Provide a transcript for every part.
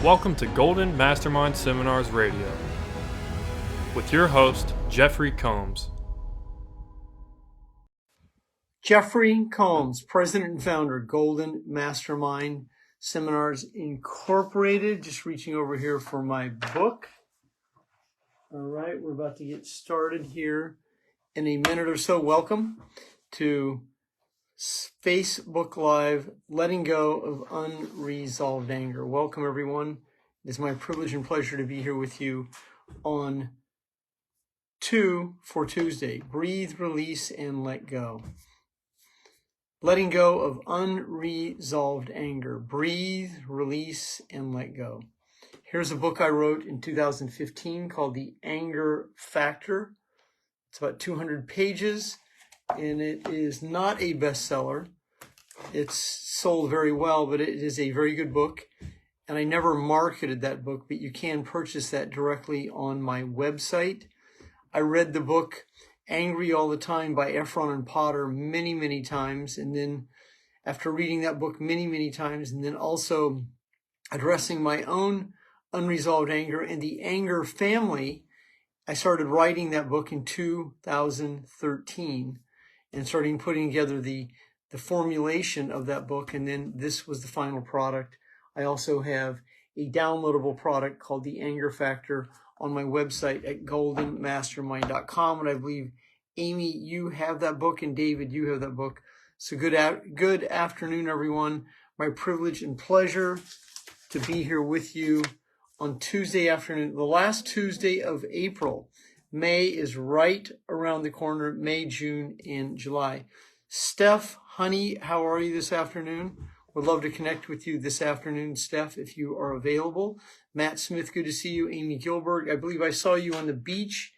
Welcome to Golden Mastermind Seminars Radio with your host, Jeffery Combs. Jeffery Combs, president and founder, Golden Mastermind Seminars Incorporated. Just reaching over here for my book. All right, we're about to get started here in a minute or so. Welcome to Facebook Live, Letting Go of Unresolved Anger. Welcome, everyone. It is my privilege and pleasure to be here with you on for Tuesday. Breathe, release, and let go. Letting go of unresolved anger. Breathe, release, and let go. Here's a book I wrote in 2015 called The Anger Factor. It's about 200 pages, and it is not a bestseller. It's sold very well, but it is a very good book. And I never marketed that book, but you can purchase that directly on my website. I read the book Angry All the Time by Efron and Potter many, many times. And then after reading that book many, many times, and then also addressing my own unresolved anger and the anger family, I started writing that book in 2013 and starting putting together the formulation of that book. And then this was the final product. I also have a downloadable product called The Anger Factor on my website at goldenmastermind.com. And I believe, Amy, you have that book, and David, you have that book. So good afternoon, everyone. My privilege and pleasure to be here with you on Tuesday afternoon, the last Tuesday of April. May is right around the corner, May, June, and July. Steph, honey, how are you this afternoon? Would love to connect with you this afternoon, Steph, if you are available. Matt Smith, good to see you. Amy Gilbert, I believe I saw you on the beach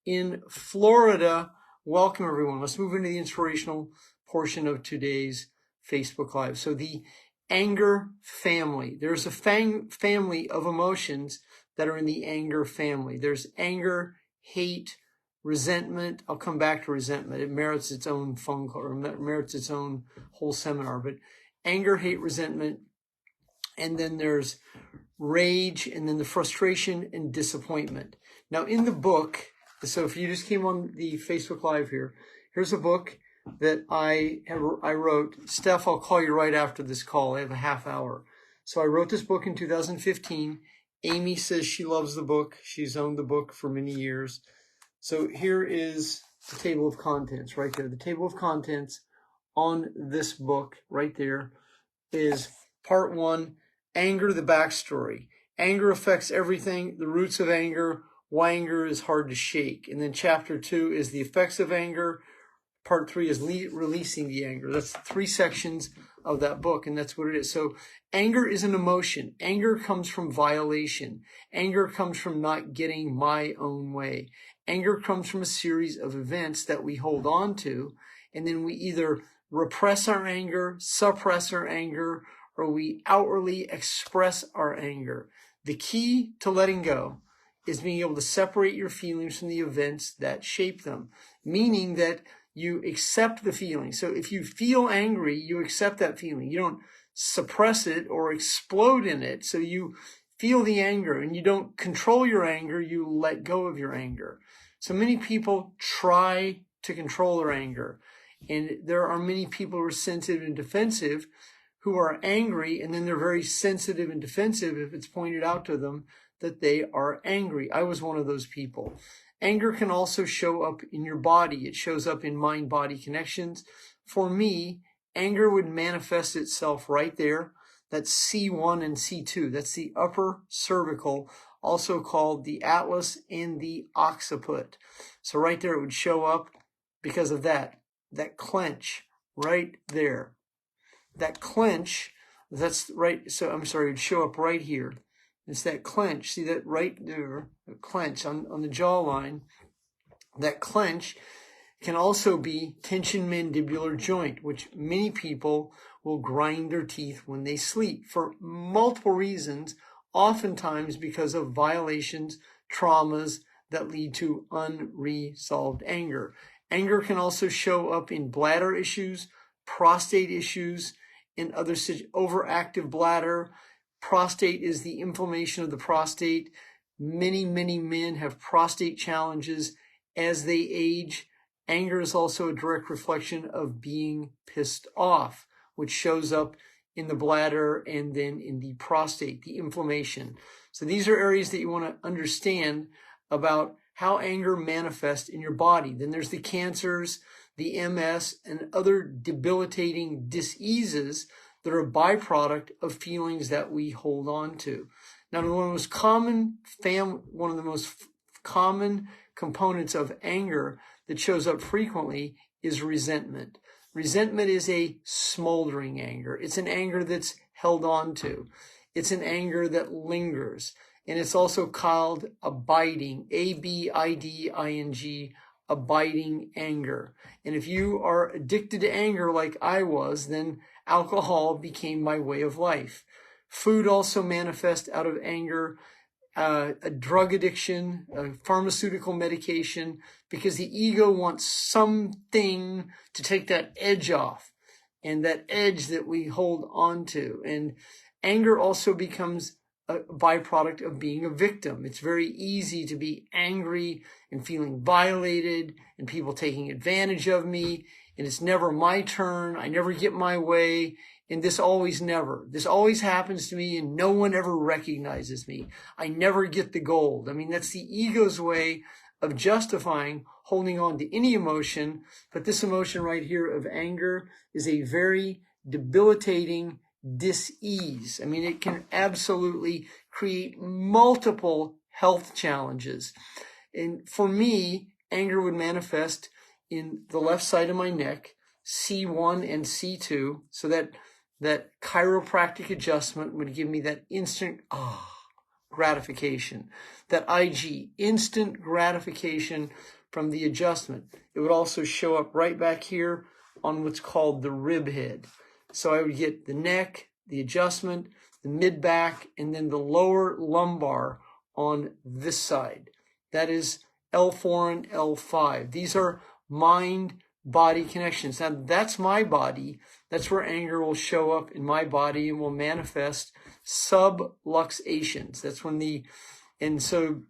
in Florida. Welcome, everyone. Let's move into the inspirational portion of today's Facebook Live. So the anger family. There's a family of emotions that are in the anger family. There's anger, hate, resentment. I'll come back to resentment. It merits its own phone call, or merits its own whole seminar. But anger, hate, resentment, and then there's rage, and then the frustration and disappointment. Now, in the book, so if you just came on the Facebook Live here, here's a book that I wrote. Steph, I'll call you right after this call. I have a half hour. So I wrote this book in 2015. Amy says she loves the book. She's owned the book for many years. So here is the table of contents right there. The table of contents on this book right there is part 1, anger, the backstory. Anger affects everything, the roots of anger, why anger is hard to shake. And then chapter 2 is the effects of anger. Part 3 is releasing the anger. That's 3 sections of that book, and that's what it is. So anger is an emotion. Anger comes from violation. Anger comes from not getting my own way. Anger comes from a series of events that we hold on to, and then we either repress our anger, suppress our anger, or we outwardly express our anger. The key to letting go is being able to separate your feelings from the events that shape them, meaning that you accept the feeling. So if you feel angry, you accept that feeling. You don't suppress it or explode in it. So you feel the anger and you don't control your anger. You let go of your anger. So many people try to control their anger. And there are many people who are sensitive and defensive who are angry, and then they're very sensitive and defensive if it's pointed out to them that they are angry. I was one of those people. Anger can also show up in your body. It shows up in mind-body connections. For me, anger would manifest itself right there. That's C1 and C2. That's the upper cervical, also called the atlas and the occiput. So right there, it would show up because of that clench right there. That clench, that's right. So I'm sorry, it would show up right here. It's that clench. See that right there, the clench on the jawline. That clench can also be tension mandibular joint, which many people will grind their teeth when they sleep for multiple reasons, oftentimes because of violations, traumas that lead to unresolved anger. Anger can also show up in bladder issues, prostate issues, in other overactive bladder, Prostate is the inflammation of the prostate. Many, many men have prostate challenges as they age. Anger is also a direct reflection of being pissed off, which shows up in the bladder and then in the prostate, the inflammation. So these are areas that you want to understand about how anger manifests in your body. Then there's the cancers, the MS, and other debilitating diseases that are a byproduct of feelings that we hold on to. Now, one of the most common components of anger that shows up frequently is resentment. Resentment is a smoldering anger. It's an anger that's held on to. It's an anger that lingers. And it's also called abiding, A-B-I-D-I-N-G, abiding anger. And if you are addicted to anger like I was, then alcohol became my way of life. Food also manifests out of anger, a drug addiction, a pharmaceutical medication, because the ego wants something to take that edge off, and that edge that we hold on to. And anger also becomes a byproduct of being a victim. It's very easy to be angry and feeling violated and people taking advantage of me, and it's never my turn. I never get my way. And this always happens to me, and no one ever recognizes me. I never get the gold. I mean, that's the ego's way of justifying holding on to any emotion. But this emotion right here of anger is a very debilitating dis-ease. I mean, it can absolutely create multiple health challenges. And for me, anger would manifest in the left side of my neck, C1 and C2, so that chiropractic adjustment would give me that instant gratification, that IG, instant gratification from the adjustment. It would also show up right back here on what's called the rib head. So I would get the neck, the adjustment, the mid-back, and then the lower lumbar on this side. That is L4 and L5. These are mind-body connections. Now, that's my body. That's where anger will show up in my body and will manifest subluxations. And so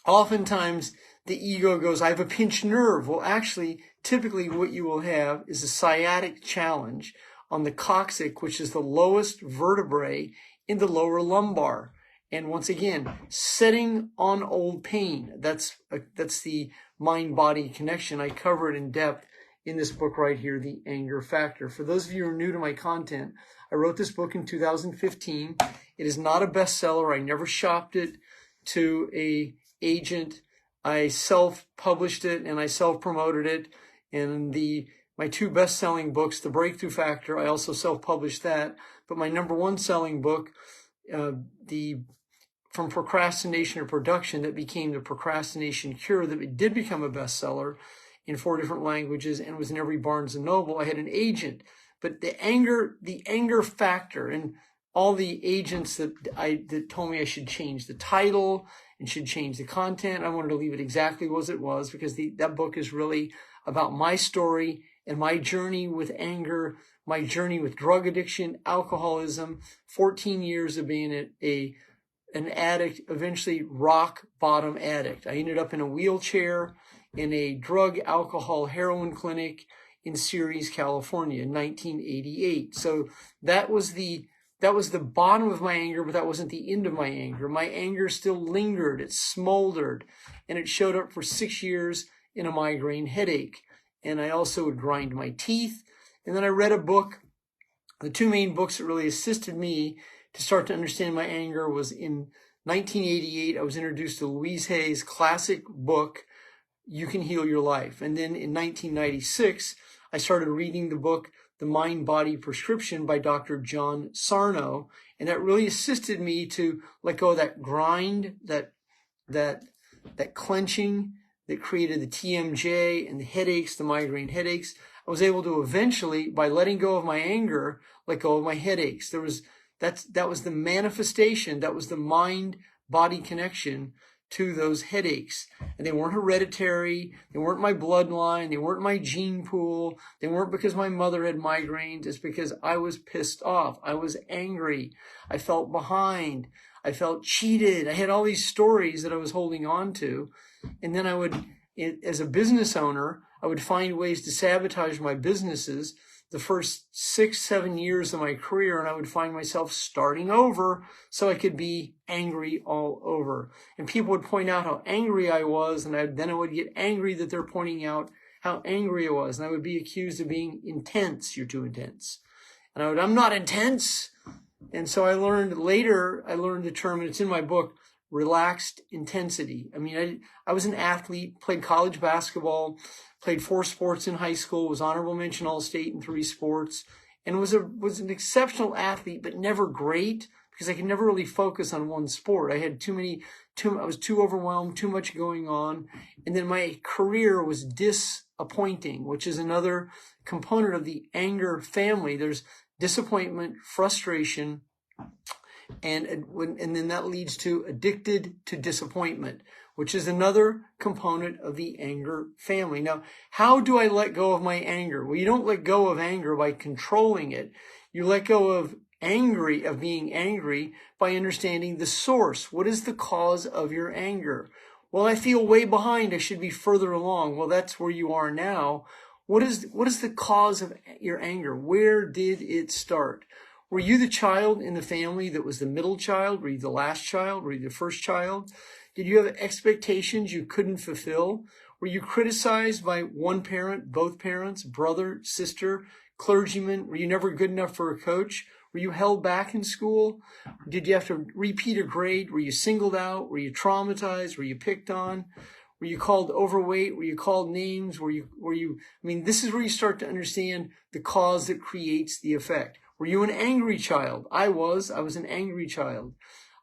oftentimes the ego goes, I have a pinched nerve. Well, actually, typically what you will have is a sciatic challenge on the coccyx, which is the lowest vertebrae in the lower lumbar. And once again, setting on old pain. That's the mind-body connection. I cover it in depth in this book right here, The Anger Factor. For those of you who are new to my content, I wrote this book in 2015. It is not a bestseller. I never shopped it to an agent. I self-published it and I self-promoted it. And my two best-selling books, The Breakthrough Factor, I also self-published that. But my number one selling book, From Procrastination to Production, that became The Procrastination Cure, that it did become a bestseller in 4 different languages and was in every Barnes & Noble. I had an agent. But the anger factor, and all the agents that told me I should change the title and should change the content, I wanted to leave it exactly as it was, because that book is really about my story and my journey with anger, my journey with drug addiction, alcoholism, 14 years of being an addict, eventually rock bottom addict. I ended up in a wheelchair in a drug, alcohol, heroin clinic in Ceres, California in 1988. So that was the bottom of my anger, but that wasn't the end of my anger. My anger still lingered, it smoldered, and it showed up for 6 years in a migraine headache. And I also would grind my teeth. And then I read a book. The 2 main books that really assisted me to start to understand my anger was in 1988, I was introduced to Louise Hay's classic book, You Can Heal Your Life. And then in 1996, I started reading the book, The Mind-Body Prescription by Dr. John Sarno. And that really assisted me to let go of that grind, that clenching that created the TMJ and the headaches, the migraine headaches. I was able to eventually, by letting go of my anger, let go of my headaches. That was the manifestation. That was the mind-body connection to those headaches. And they weren't hereditary. They weren't my bloodline. They weren't my gene pool. They weren't because my mother had migraines. It's because I was pissed off. I was angry. I felt behind. I felt cheated. I had all these stories that I was holding on to. And then I would, as a business owner, I would find ways to sabotage my businesses the first 6-7 years of my career, and I would find myself starting over so I could be angry all over. And people would point out how angry I was, and then I would get angry that they're pointing out how angry I was, and I would be accused of being intense. You're too intense. And I'm not intense. And so I learned the term, and it's in my book, relaxed intensity. I mean, I was an athlete, played college basketball, played 4 sports in high school, was honorable mention All-State in 3 sports, and was an exceptional athlete, but never great because I could never really focus on one sport. I had I was too overwhelmed, too much going on. And then my career was disappointing, which is another component of the anger family. There's disappointment, frustration, and then that leads to addicted to disappointment, which is another component of the anger family. Now, how do I let go of my anger? Well, you don't let go of anger by controlling it. You let go of being angry by understanding the source. What is the cause of your anger? Well, I feel way behind. I should be further along. Well, that's where you are now. What is the cause of your anger? Where did it start? Were you the child in the family that was the middle child? Were you the last child? Were you the first child? Did you have expectations you couldn't fulfill? Were you criticized by one parent, both parents, brother, sister, clergyman? Were you never good enough for a coach? Were you held back in school? Did you have to repeat a grade? Were you singled out? Were you traumatized? Were you picked on? Were you called overweight? Were you called names? This is where you start to understand the cause that creates the effect. Were you an angry child? I was an angry child.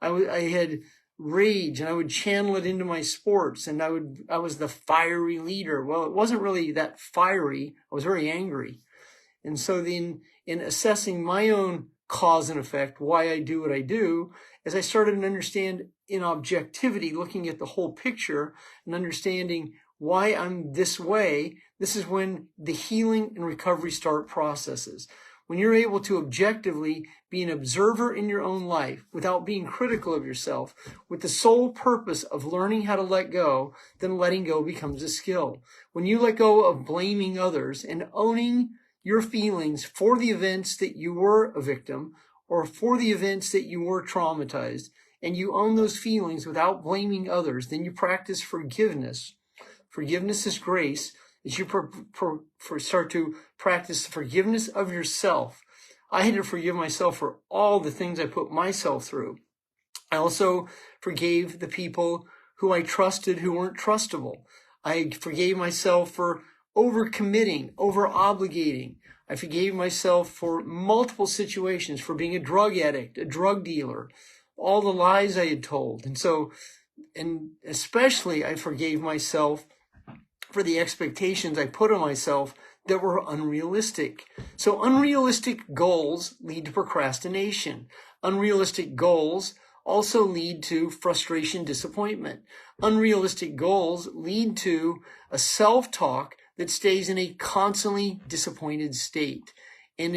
I had rage, and I would channel it into my sports, and I was the fiery leader. Well, it wasn't really that fiery. I was very angry. And so then in assessing my own cause and effect, why I do what I do, as I started to understand in objectivity, looking at the whole picture and understanding why I'm this way, this is when the healing and recovery start processes. When you're able to objectively be an observer in your own life without being critical of yourself, with the sole purpose of learning how to let go, then letting go becomes a skill. When you let go of blaming others and owning your feelings for the events that you were a victim or for the events that you were traumatized, and you own those feelings without blaming others, then you practice forgiveness. Forgiveness is grace. As you start to practice forgiveness of yourself. I had to forgive myself for all the things I put myself through. I also forgave the people who I trusted who weren't trustable. I forgave myself for overcommitting, over-obligating. I forgave myself for multiple situations, for being a drug addict, a drug dealer, all the lies I had told. And especially I forgave myself for the expectations I put on myself that were unrealistic. So unrealistic goals lead to procrastination. Unrealistic goals also lead to frustration, disappointment. Unrealistic goals lead to a self-talk that stays in a constantly disappointed state. And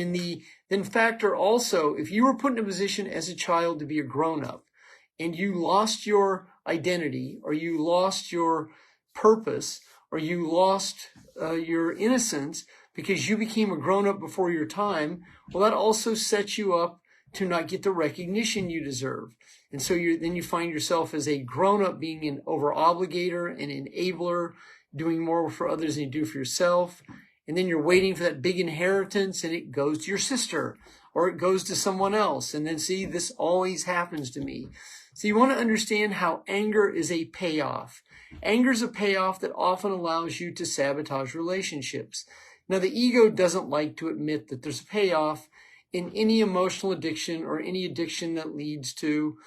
then factor also, if you were put in a position as a child to be a grown-up and you lost your identity or you lost your purpose, or you lost your innocence because you became a grown-up before your time, well, that also sets you up to not get the recognition you deserve. And so then you find yourself as a grown-up being an over-obligator, an enabler, doing more for others than you do for yourself. And then you're waiting for that big inheritance, and it goes to your sister, or it goes to someone else. And then, see, this always happens to me. So you want to understand how anger is a payoff. Anger is a payoff that often allows you to sabotage relationships. Now, the ego doesn't like to admit that there's a payoff in any emotional addiction or any addiction that leads to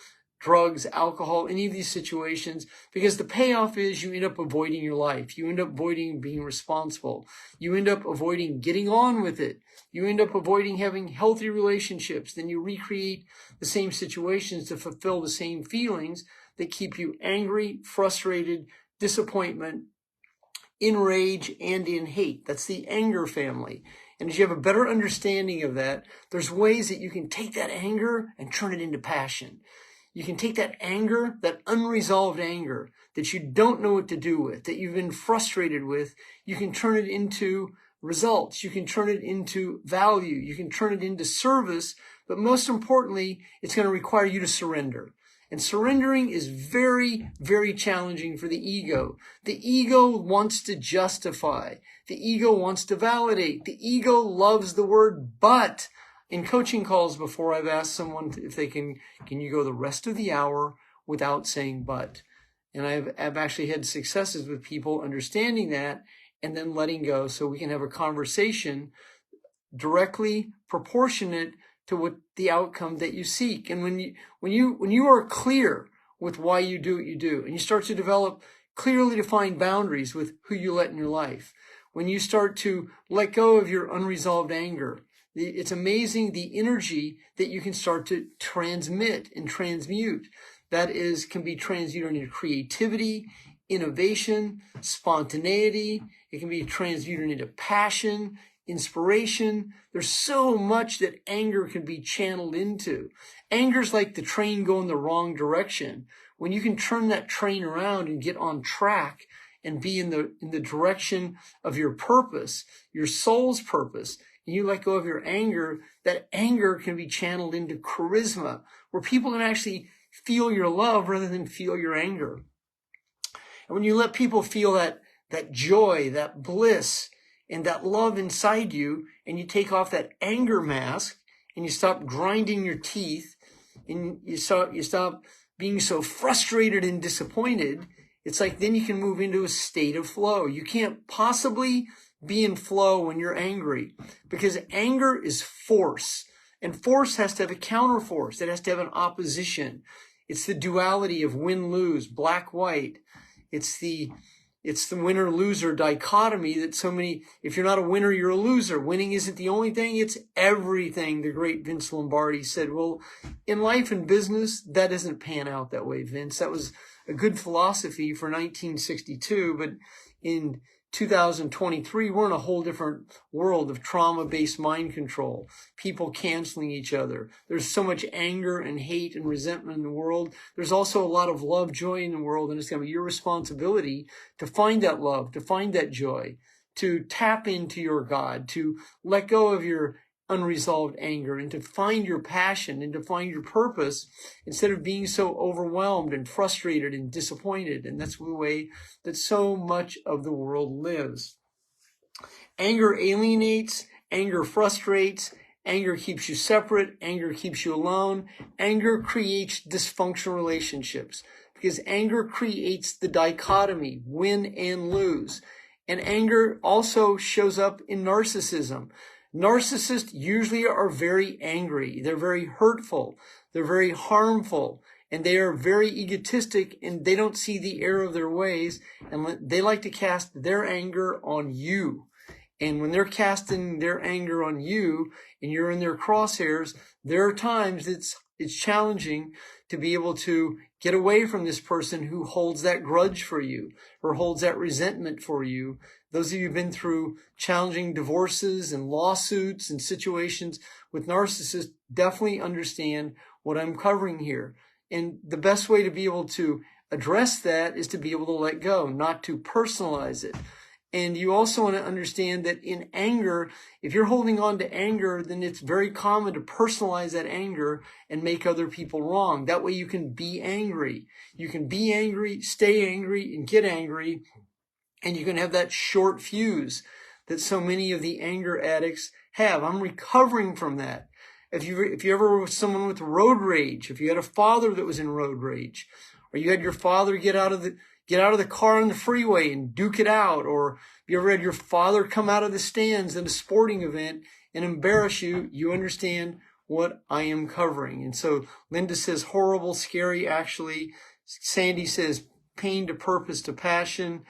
drugs, alcohol, any of these situations, because the payoff is you end up avoiding your life. You end up avoiding being responsible. You end up avoiding getting on with it. You end up avoiding having healthy relationships. Then you recreate the same situations to fulfill the same feelings that keep you angry, frustrated, disappointment, in rage, and in hate. That's the anger family. And as you have a better understanding of that, there's ways that you can take that anger and turn it into passion. You can take that anger, that unresolved anger that you don't know what to do with, that you've been frustrated with, you can turn it into results. You can turn it into value. You can turn it into service. But most importantly, it's going to require you to surrender. And surrendering is very, very challenging for the ego. The ego wants to justify. The ego wants to validate. The ego loves the word but. In coaching calls before, I've asked someone if they can you go the rest of the hour without saying but? And I've actually had successes with people understanding that and then letting go so we can have a conversation directly proportionate to what the outcome that you seek. And when you are clear with why you do what you do, and you start to develop clearly defined boundaries with who you let in your life, when you start to let go of your unresolved anger, it's amazing the energy that you can start to transmit and transmute. That is, can be transmuted into creativity, innovation, spontaneity. It can be transmuted into passion, inspiration. There's so much that anger can be channeled into. Anger's like the train going the wrong direction. When you can turn that train around and get on track and be in the direction of your purpose, your soul's purpose, and you let go of your anger, that anger can be channeled into charisma, where people can actually feel your love rather than feel your anger. And when you let people feel that joy, that bliss, and that love inside you, and you take off that anger mask, and you stop grinding your teeth, and you stop being so frustrated and disappointed, it's like then you can move into a state of flow. You can't possibly be in flow when you're angry, because anger is force, and force has to have a counterforce. It has to have an opposition. It's the duality of win-lose, black-white. It's the winner-loser dichotomy that so many, if you're not a winner, you're a loser. Winning isn't the only thing, it's everything, the great Vince Lombardi said. Well, in life and business, that doesn't pan out that way, Vince. That was a good philosophy for 1962, but in 2023, we're in a whole different world of trauma-based mind control, people canceling each other. There's so much anger and hate and resentment in the world. There's also a lot of love, joy in the world, and it's going to be your responsibility to find that love, to find that joy, to tap into your God, to let go of your unresolved anger, and to find your passion and to find your purpose instead of being so overwhelmed and frustrated and disappointed. And that's the way that so much of the world lives. Anger alienates, anger frustrates, anger keeps you separate, anger keeps you alone, anger creates dysfunctional relationships because anger creates the dichotomy, win and lose. And anger also shows up in narcissism. Narcissists usually are very angry. They're very hurtful. They're very harmful. And they are very egotistic, and they don't see the error of their ways. And they like to cast their anger on you. And when they're casting their anger on you and you're in their crosshairs, there are times it's challenging to be able to get away from this person who holds that grudge for you or holds that resentment for you. Those of you who've been through challenging divorces and lawsuits and situations with narcissists definitely understand what I'm covering here. And the best way to be able to address that is to be able to let go, not to personalize it. And you also want to understand that in anger, if you're holding on to anger, then it's very common to personalize that anger and make other people wrong. That way you can be angry. You can be angry, stay angry, and get angry. And you can have that short fuse that so many of the anger addicts have. I'm recovering from that. If you ever were with someone with road rage, if you had a father that was in road rage, or you had your father get out of the car on the freeway and duke it out, or you ever had your father come out of the stands at a sporting event and embarrass you, you understand what I am covering. And so Linda says horrible, scary, actually. Sandy says pain to purpose to passion.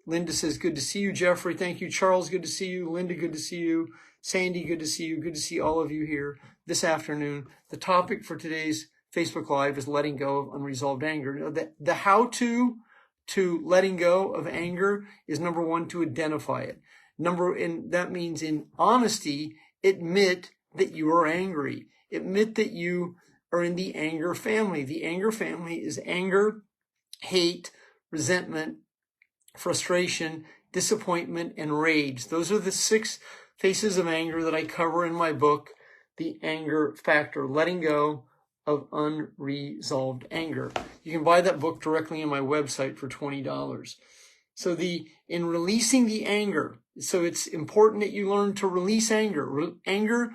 Linda says, good to see you, Jeffrey. Thank you. Charles, good to see you. Linda, good to see you. Sandy, good to see you. Good to see all of you here this afternoon. The topic for today's Facebook Live is letting go of unresolved anger. The how-to letting go of anger is, number one, to identify it. And that means in honesty, admit that you are angry. Admit that you are in the anger family. The anger family is anger, hate, resentment, frustration, disappointment, and rage. Those are the 6 faces of anger that I cover in my book, The Anger Factor, Letting Go of Unresolved Anger. You can buy that book directly on my website for $20. So in releasing the anger, so it's important that you learn to release anger. Anger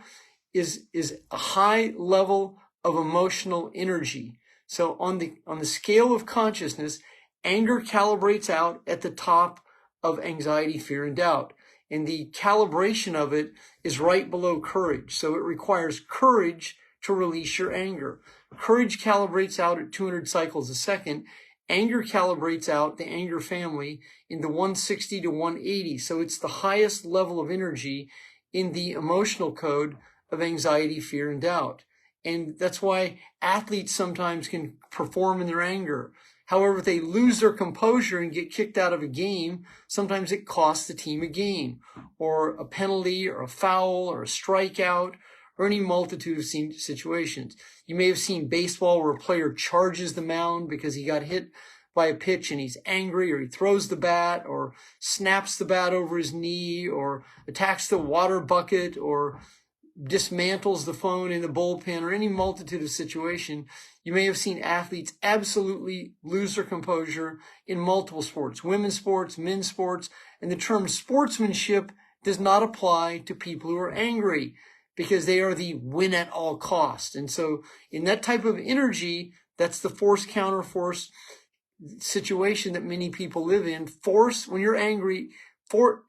is a high level of emotional energy. So on the scale of consciousness, anger calibrates out at the top of anxiety, fear, and doubt. And the calibration of it is right below courage. So it requires courage to release your anger. Courage calibrates out at 200 cycles a second. Anger calibrates out, the anger family, in the 160 to 180. So it's the highest level of energy in the emotional code of anxiety, fear, and doubt. And that's why athletes sometimes can perform in their anger. However, if they lose their composure and get kicked out of a game, sometimes it costs the team a game, or a penalty, or a foul, or a strikeout, or any multitude of situations. You may have seen baseball where a player charges the mound because he got hit by a pitch and he's angry, or he throws the bat, or snaps the bat over his knee, or attacks the water bucket, or dismantles the phone in the bullpen, or any multitude of situation. You may have seen athletes absolutely lose their composure in multiple sports, women's sports, men's sports, and the term sportsmanship does not apply to people who are angry because they are the win at all cost. And so in that type of energy, that's the force counterforce situation that many people live in. Force, when you're angry,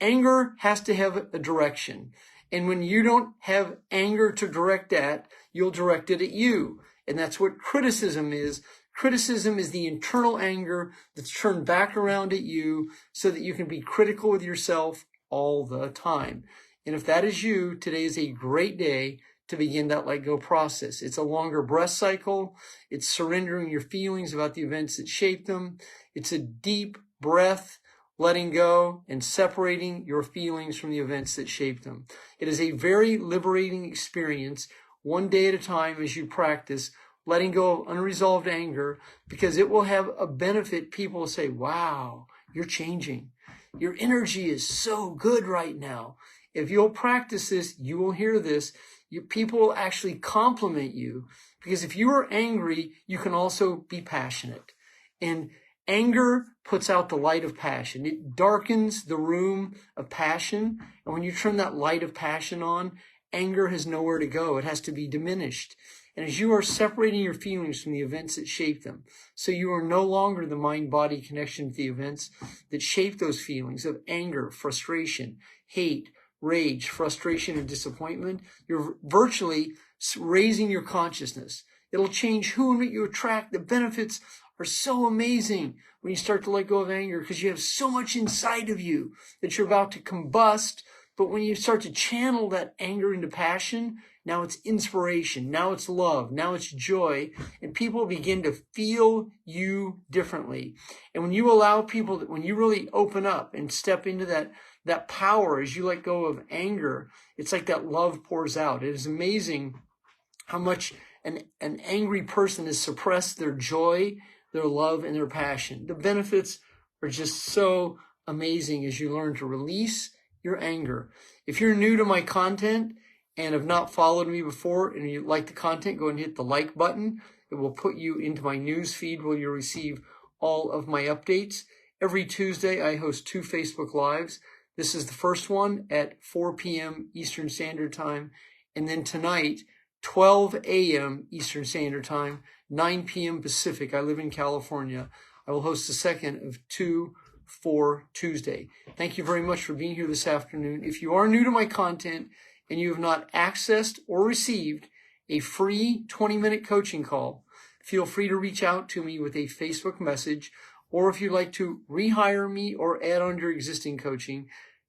anger has to have a direction. And when you don't have anger to direct at, you'll direct it at you. And that's what criticism is. Criticism is the internal anger that's turned back around at you so that you can be critical with yourself all the time. And if that is you, today is a great day to begin that let go process. It's a longer breath cycle. It's surrendering your feelings about the events that shaped them. It's a deep breath, letting go and separating your feelings from the events that shaped them. It is a very liberating experience, one day at a time as you practice letting go of unresolved anger, because it will have a benefit. People will say, wow, you're changing. Your energy is so good right now. If you'll practice this, you will hear this. People will actually compliment you, because if you are angry, you can also be passionate. And anger puts out the light of passion. It darkens the room of passion. And when you turn that light of passion on, anger has nowhere to go. It has to be diminished. And as you are separating your feelings from the events that shape them, so you are no longer the mind-body connection to the events that shape those feelings of anger, frustration, hate, rage, frustration, and disappointment, you're virtually raising your consciousness. It'll change who and what you attract. The benefits are so amazing when you start to let go of anger, because you have so much inside of you that you're about to combust. But when you start to channel that anger into passion, now it's inspiration, now it's love, now it's joy, and people begin to feel you differently. And when you allow people, when you really open up and step into that power as you let go of anger, it's like that love pours out. It is amazing how much an angry person has suppressed their joy, their love, and their passion. The benefits are just so amazing as you learn to release your anger. If you're new to my content and have not followed me before and you like the content, go and hit the like button. It will put you into my news feed where you'll receive all of my updates. Every Tuesday, I host 2 Facebook Lives. This is the first one at 4 p.m. Eastern Standard Time. And then tonight, 12 a.m. Eastern Standard Time, 9 p.m. Pacific. I live in California. I will host the second of 2 for Tuesday. Thank you very much for being here this afternoon. If you are new to my content and you have not accessed or received a free 20-minute coaching call. Feel free to reach out to me with a Facebook message, or if you'd like to rehire me or add on your existing coaching,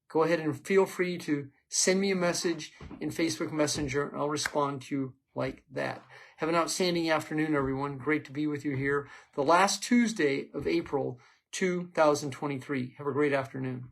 go ahead and feel free to send me a message in Facebook Messenger, and I'll respond to you like that. Have an outstanding afternoon, everyone. Great to be with you here. The last Tuesday of April 2023. Have a great afternoon.